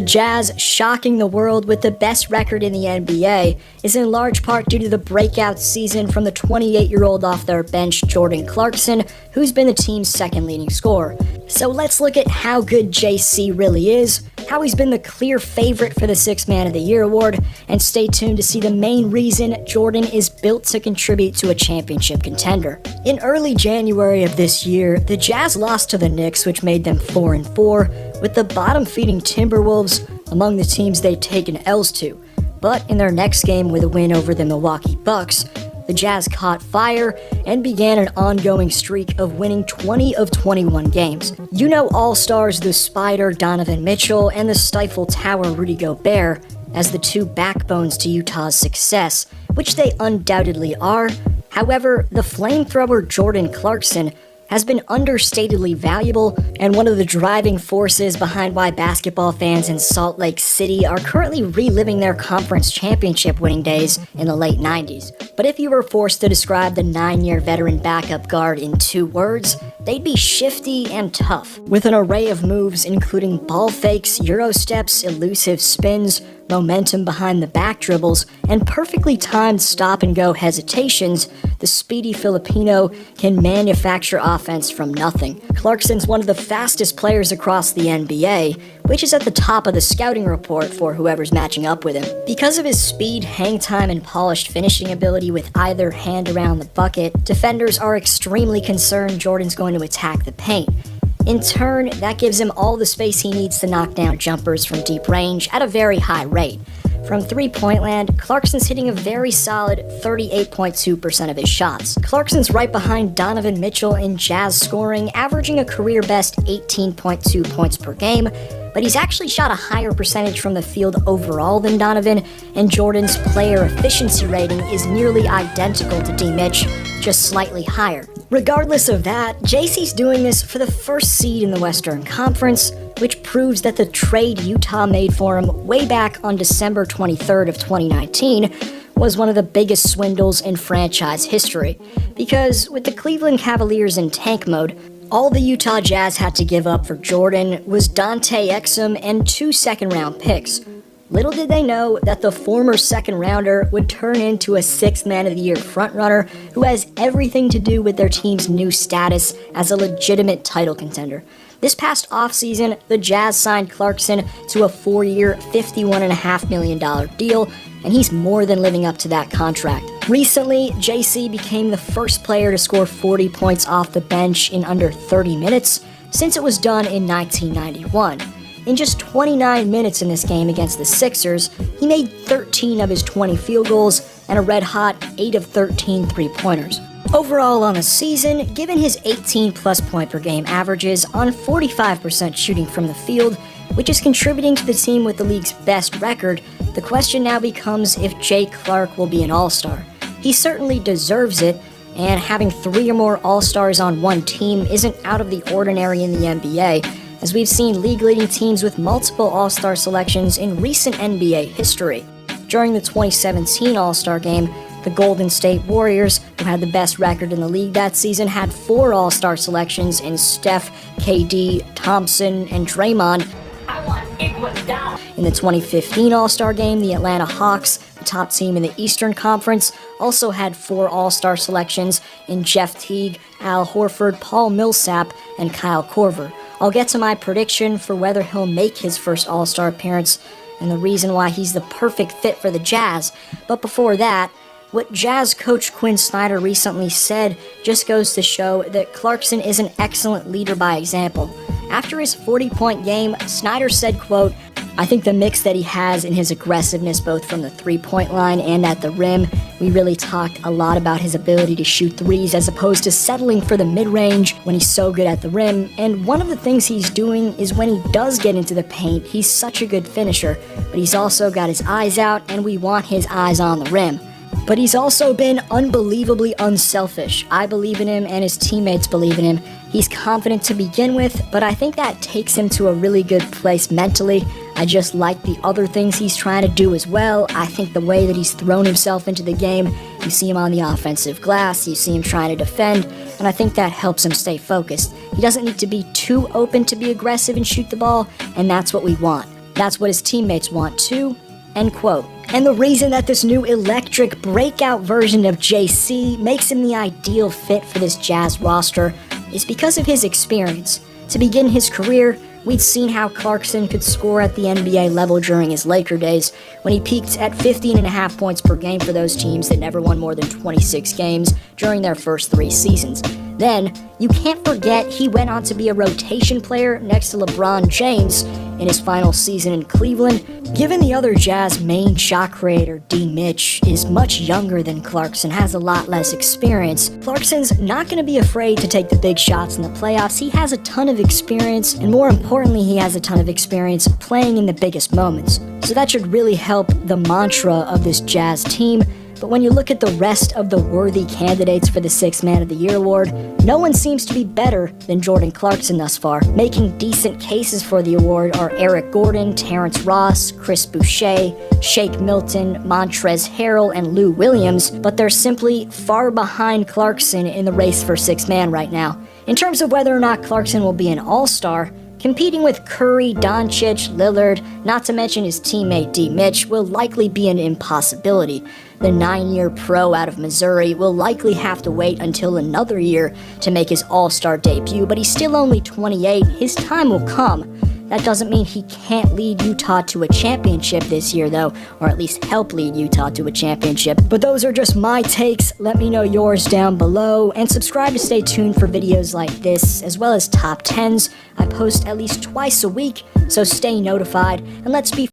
Jazz shocking the world with the best record in the NBA is in large part due to the breakout season from the 28-year-old off their bench Jordan Clarkson, who's been the team's second leading scorer. So let's look at how good JC really is, how he's been the clear favorite for the Sixth Man of the Year award, and stay tuned to see the main reason Jordan is built to contribute to a championship contender. In early January of this year, the Jazz lost to the Knicks, which made them 4-4, with the bottom-feeding Timberwolves among the teams they'd taken L's to. But in their next game with a win over the Milwaukee Bucks, the Jazz caught fire and began an ongoing streak of winning 20 of 21 games. You know All-Stars the Spider Donovan Mitchell and the Stifle Tower Rudy Gobert as the two backbones to Utah's success, which they undoubtedly are. However, the flamethrower Jordan Clarkson has been understatedly valuable and one of the driving forces behind why basketball fans in Salt Lake City are currently reliving their conference championship winning days in the late 90s. But if you were forced to describe the 9-year veteran backup guard in 2 words, they'd be shifty and tough, with an array of moves including ball fakes, euro steps, elusive spins, momentum behind the back dribbles, and perfectly timed stop-and-go hesitations. The speedy Filipino can manufacture offense from nothing. Clarkson's one of the fastest players across the NBA, which is at the top of the scouting report for whoever's matching up with him. Because of his speed, hang time, and polished finishing ability with either hand around the bucket, defenders are extremely concerned Jordan's going to attack the paint. In turn, that gives him all the space he needs to knock down jumpers from deep range at a very high rate. From three-point land, Clarkson's hitting a very solid 38.2% of his shots. Clarkson's right behind Donovan Mitchell in Jazz scoring, averaging a career-best 18.2 points per game, but he's actually shot a higher percentage from the field overall than Donovan, and Jordan's player efficiency rating is nearly identical to D-Mitch, just slightly higher. Regardless of that, JC's doing this for the first seed in the Western Conference, which proves that the trade Utah made for him way back on December 23rd of 2019 was one of the biggest swindles in franchise history. Because with the Cleveland Cavaliers in tank mode, all the Utah Jazz had to give up for Jordan was Dante Exum and 2 second-round picks. Little did they know that the former second-rounder would turn into a Sixth Man of the Year frontrunner who has everything to do with their team's new status as a legitimate title contender. This past offseason, the Jazz signed Clarkson to a 4-year, $51.5 million deal, and he's more than living up to that contract. Recently, JC became the first player to score 40 points off the bench in under 30 minutes since it was done in 1991. In just 29 minutes in this game against the Sixers, he made 13 of his 20 field goals and a red-hot 8 of 13 three-pointers. Overall on the season, given his 18-plus point per game averages on 45% shooting from the field, which is contributing to the team with the league's best record, the question now becomes if Jay Clark will be an All-Star. He certainly deserves it, and having 3 or more All-Stars on one team isn't out of the ordinary in the NBA, as we've seen league-leading teams with multiple All-Star selections in recent NBA history. During the 2017 All-Star Game, the Golden State Warriors, who had the best record in the league that season, had 4 All-Star selections in Steph, KD, Thompson, and Draymond. In the 2015 All-Star Game, the Atlanta Hawks, the top team in the Eastern Conference, also had 4 All-Star selections in Jeff Teague, Al Horford, Paul Millsap, and Kyle Korver. I'll get to my prediction for whether he'll make his first All-Star appearance and the reason why he's the perfect fit for the Jazz. But before that, what Jazz coach Quinn Snyder recently said just goes to show that Clarkson is an excellent leader by example. After his 40-point game, Snyder said, quote, "I think the mix that he has in his aggressiveness both from the three-point line and at the rim, we really talked a lot about his ability to shoot threes as opposed to settling for the mid-range when he's so good at the rim, and one of the things he's doing is when he does get into the paint, he's such a good finisher, but he's also got his eyes out and we want his eyes on the rim. But he's also been unbelievably unselfish. I believe in him and his teammates believe in him. He's confident to begin with, but I think that takes him to a really good place mentally. I just like the other things he's trying to do as well. I think the way that he's thrown himself into the game, you see him on the offensive glass, you see him trying to defend, and I think that helps him stay focused. He doesn't need to be too open to be aggressive and shoot the ball, and that's what we want. That's what his teammates want too, end quote. And the reason that this new electric breakout version of JC makes him the ideal fit for this Jazz roster is because of his experience. To begin his career, we'd seen how Clarkson could score at the NBA level during his Laker days, when he peaked at 15.5 points per game for those teams that never won more than 26 games during their first 3 seasons. Then, you can't forget he went on to be a rotation player next to LeBron James in his final season in Cleveland. Given the other Jazz main shot creator, D. Mitch, is much younger than Clarkson, has a lot less experience, Clarkson's not going to be afraid to take the big shots in the playoffs. He has a ton of experience, and more importantly, he has a ton of experience playing in the biggest moments. So that should really help the mantra of this Jazz team. But when you look at the rest of the worthy candidates for the 6th Man of the Year award, no one seems to be better than Jordan Clarkson thus far. Making decent cases for the award are Eric Gordon, Terrence Ross, Chris Boucher, Shake Milton, Montrezl Harrell, and Lou Williams, but they're simply far behind Clarkson in the race for 6th Man right now. In terms of whether or not Clarkson will be an all-star, competing with Curry, Doncic, Lillard, not to mention his teammate D. Mitch, will likely be an impossibility. The 9-year pro out of Missouri will likely have to wait until another year to make his all-star debut, but he's still only 28. His time will come. That doesn't mean he can't lead Utah to a championship this year, though, or at least help lead Utah to a championship. But those are just my takes. Let me know yours down below, and subscribe to stay tuned for videos like this, as well as top 10s. I post at least twice a week, so stay notified, and let's be